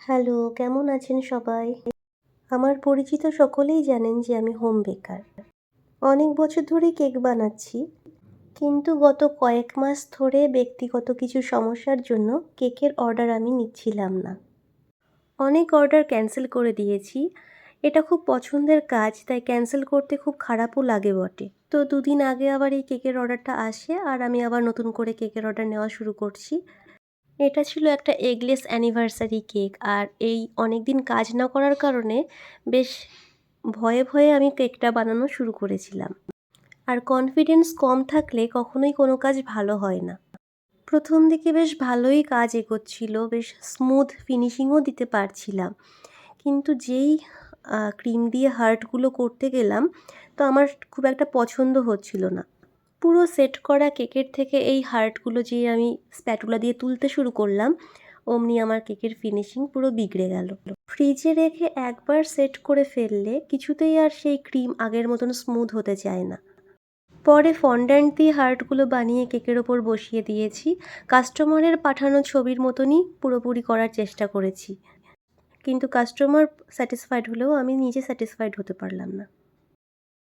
Hello, কেমন আছেন সবাই? আমার পরিচিত সকলেই জানেন যে আমি হোম বেকার। অনেক বছর ধরেই কেক বানাচ্ছি। কিন্তু গত কয়েক মাস ধরে ব্যক্তিগত কিছু সমস্যার জন্য কেকের অর্ডার আমি নিচ্ছিলাম না। অনেক অর্ডার ক্যানসেল করে দিয়েছি। এটা খুব পছন্দের কাজ, তাই ক্যানসেল করতে খুব খারাপও লাগে বটে। তো ২ দিন আগে আবার এই কেকের অর্ডারটা আসে আর আমি আবার নতুন করে কেকের অর্ডার নেওয়া শুরু করছি। এটা ছিল একটা এগলেস অ্যানিভার্সারি কেক। আর এই অনেকদিন কাজ না করার কারণে বেশ ভয়ে, ভয়ে আমি কেকটা বানানো শুরু করেছিলাম। আর কনফিডেন্স কম থাকলে কখনোই কোনো কাজ ভালো হয় না। ১ম দিকে বেশ ভালোই কাজ এগোচ্ছিল, বেশ স্মুথ ফিনিশিংও দিতে পারছিলাম। কিন্তু যেই ক্রিম দিয়ে হার্টগুলো করতে গেলাম, তো আমার খুব একটা পছন্দ হচ্ছিল না। পুরো সেট করা কেকের থেকে এই হার্টগুলো যে আমি স্প্যাটুলা দিয়ে তুলতে শুরু করলাম, অমনি আমার কেকের ফিনিশিং পুরো বিগড়ে গেল। ফ্রিজে রেখে একবার সেট করে ফেললে কিছুতেই আর সেই ক্রিম আগের মতন স্মুথ হতে চায় না। পরে ফন্ড্যান্ট দিয়ে হার্টগুলো বানিয়ে কেকের ওপর বসিয়ে দিয়েছি। কাস্টমারের পাঠানো ছবির মতনই পুরোপুরি করার চেষ্টা করেছি। কিন্তু কাস্টমার স্যাটিসফাইড হলেও আমি নিজে স্যাটিসফাইড হতে পারলাম না।